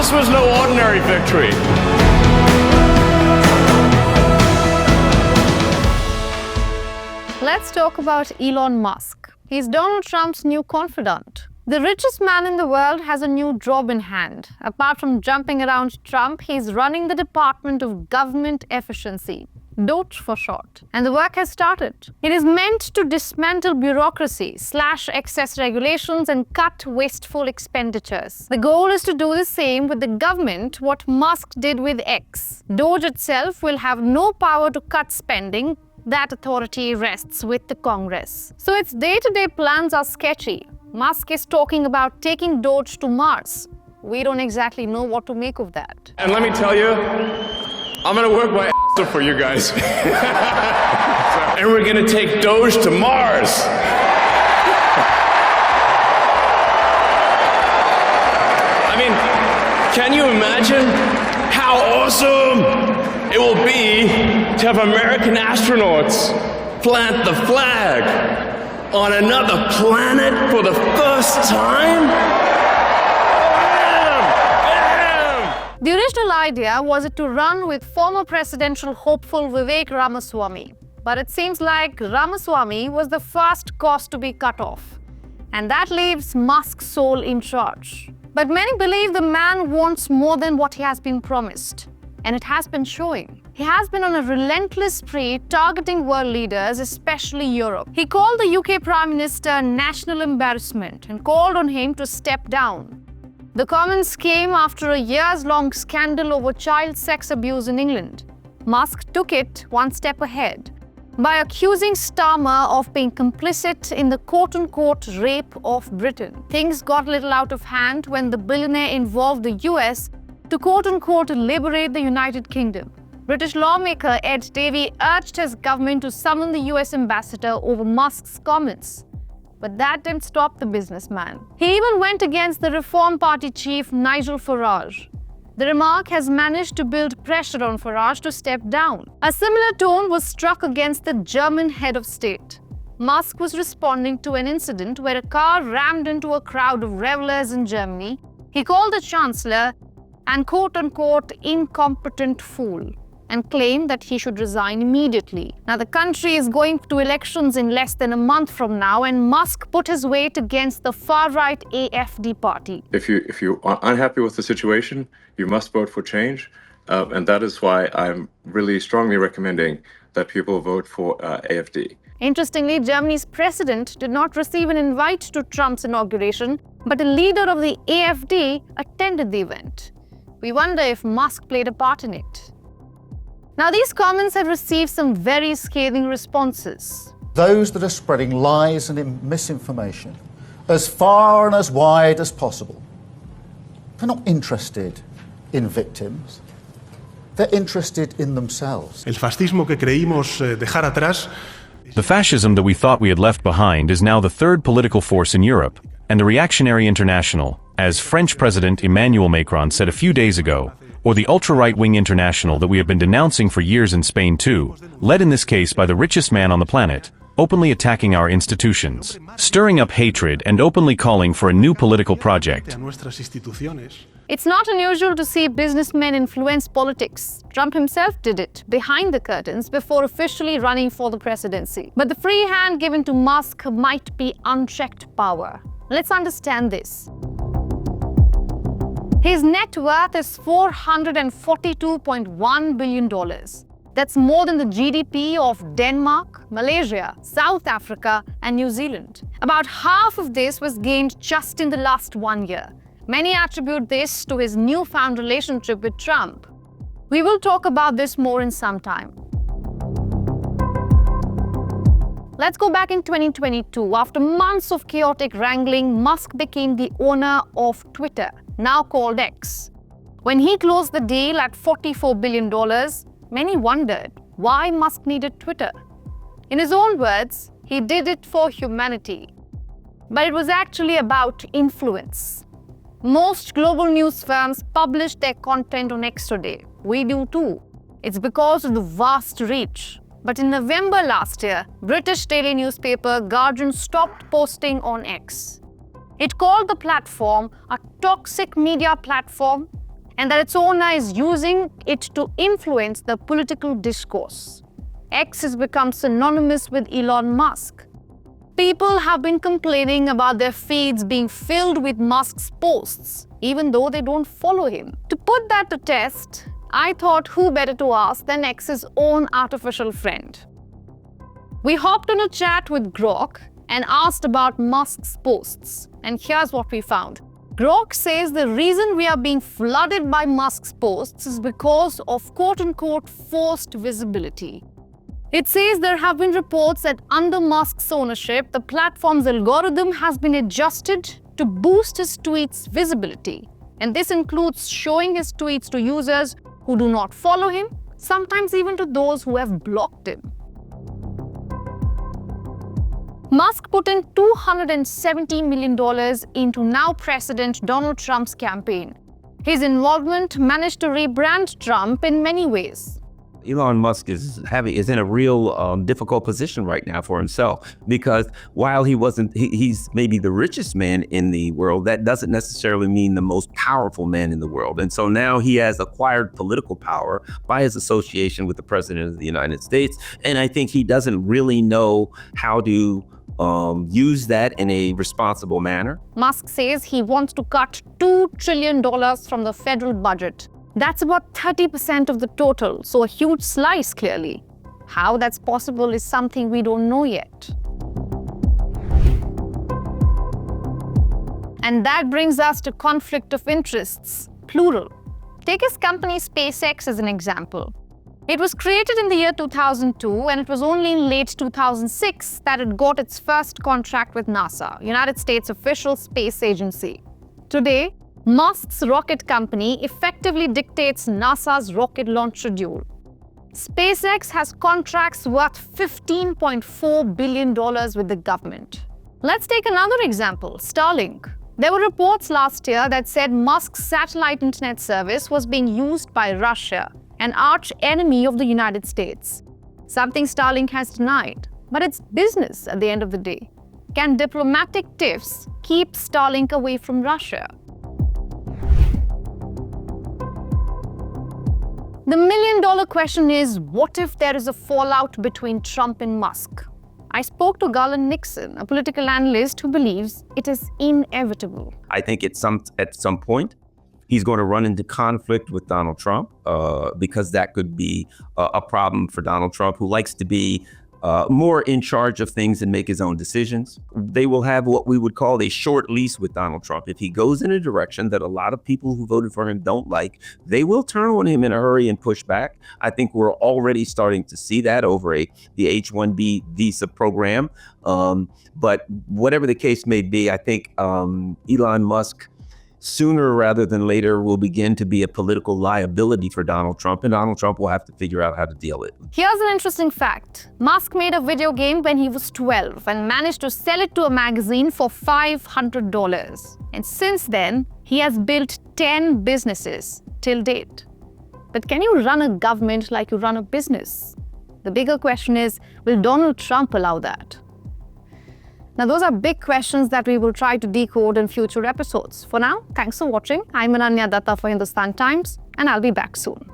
This was no ordinary victory. Let's talk about Elon Musk. He's Donald Trump's new confidant. The richest man in the world has a new job in hand. Apart from jumping around Trump, he's running the Department of Government Efficiency, DOGE for short. And the work has started. It is meant to dismantle bureaucracy, slash excess regulations, and cut wasteful expenditures. The goal is to do the same with the government, what Musk did with X. DOGE itself will have no power to cut spending. That authority rests with the Congress. So its day-to-day plans are sketchy. Musk is talking about taking DOGE to Mars. We don't exactly know what to make of that. And let me tell you, I'm gonna work my ass off for you guys. And we're gonna take DOGE to Mars. I mean, can you imagine how awesome it will be to have American astronauts plant the flag on another planet for the first time? The original idea was to run with former presidential hopeful Vivek Ramaswamy. But it seems like Ramaswamy was the first cost to be cut off. And that leaves Musk sole in charge. But many believe the man wants more than what he has been promised. And it has been showing. He has been on a relentless spree targeting world leaders, especially Europe. He called the UK Prime Minister a national embarrassment and called on him to step down. The comments came after a years-long scandal over child sex abuse in England. Musk took it one step ahead by accusing Starmer of being complicit in the quote-unquote rape of Britain. Things got a little out of hand when the billionaire involved the US to quote-unquote liberate the United Kingdom. British lawmaker Aide urged his government to summon the US ambassador over Musk's comments. But that didn't stop the businessman. He even went against the Reform Party chief Nigel Farage. The remark has managed to build pressure on Farage to step down. A similar tone was struck against the German head of state. Musk was responding to an incident where a car rammed into a crowd of revelers in Germany. He called the chancellor an quote-unquote incompetent fool and claimed that he should resign immediately. Now, the country is going to elections in less than a month from now, and Musk put his weight against the far-right AFD party. If you are unhappy with the situation, you must vote for change, and that is why I'm really strongly recommending that people vote for AFD. Interestingly, Germany's president did not receive an invite to Trump's inauguration, but a leader of the AFD attended the event. We wonder if Musk played a part in it. Now, these comments have received some very scathing responses. Those that are spreading lies and misinformation as far and as wide as possible, they're not interested in victims. They're interested in themselves. El fascismo que creímos dejar atrás. The fascism that we thought we had left behind is now the third political force in Europe, and the reactionary international, as French President Emmanuel Macron said a few days ago, or the ultra-right-wing international that we have been denouncing for years in Spain too, led in this case by the richest man on the planet, openly attacking our institutions, stirring up hatred and openly calling for a new political project. It's not unusual to see businessmen influence politics. Trump himself did it behind the curtains before officially running for the presidency. But the free hand given to Musk might be unchecked power. Let's understand this. His net worth is $442.1 billion. That's more than the GDP of Denmark, Malaysia, South Africa, and New Zealand. About half of this was gained just in the last 1 year. Many attribute this to his newfound relationship with Trump. We will talk about this more in some time. Let's go back in 2022. After months of chaotic wrangling, Musk became the owner of Twitter, now called X. When he closed the deal at $44 billion, many wondered why Musk needed Twitter. In his own words, he did it for humanity. But it was actually about influence. Most global news firms publish their content on X today. We do too. It's because of the vast reach. But in November last year, British daily newspaper Guardian stopped posting on X. It called the platform a toxic media platform and that its owner is using it to influence the political discourse. X has become synonymous with Elon Musk. People have been complaining about their feeds being filled with Musk's posts, even though they don't follow him. To put that to test, I thought who better to ask than X's own artificial friend. We hopped on a chat with Grok and asked about Musk's posts, and here's what we found. Grok says the reason we are being flooded by Musk's posts is because of quote-unquote forced visibility. It says there have been reports that under Musk's ownership, the platform's algorithm has been adjusted to boost his tweets' visibility. And this includes showing his tweets to users who do not follow him, sometimes even to those who have blocked him. Musk put in $270 million into now President Donald Trump's campaign. His involvement managed to rebrand Trump in many ways. Elon Musk is in a real difficult position right now for himself, because while he's maybe the richest man in the world, that doesn't necessarily mean the most powerful man in the world. And so now he has acquired political power by his association with the president of the United States. And I think he doesn't really know how to use that in a responsible manner. Musk says he wants to cut $2 trillion from the federal budget. That's about 30% of the total, so a huge slice, clearly. How that's possible is something we don't know yet. And that brings us to conflict of interests, plural. Take his company SpaceX as an example. It was created in the year 2002, and it was only in late 2006 that it got its first contract with NASA, United States official space agency. Today, Musk's rocket company effectively dictates NASA's rocket launch schedule. SpaceX has contracts worth $15.4 billion with the government. Let's take another example, Starlink. There were reports last year that said Musk's satellite internet service was being used by Russia, an arch enemy of the United States. Something Starlink has denied, but it's business at the end of the day. Can diplomatic tiffs keep Starlink away from Russia? The million-dollar question is, what if there is a fallout between Trump and Musk? I spoke to Garland Nixon, a political analyst who believes it is inevitable. I think at some point, he's going to run into conflict with Donald Trump because that could be a problem for Donald Trump, who likes to be more in charge of things and make his own decisions. They will have what we would call a short lease with Donald Trump. If he goes in a direction that a lot of people who voted for him don't like, they will turn on him in a hurry and push back. I think we're already starting to see that over the H-1B visa program. But whatever the case may be, I think Elon Musk, sooner rather than later, will begin to be a political liability for Donald Trump, and Donald Trump will have to figure out how to deal with it. Here's an interesting fact. Musk made a video game when he was 12 and managed to sell it to a magazine for $500. And since then, he has built 10 businesses till date. But can you run a government like you run a business? The bigger question is, will Donald Trump allow that? Now, those are big questions that we will try to decode in future episodes. For now, thanks for watching. I'm Ananya Datta for Hindustan Times, and I'll be back soon.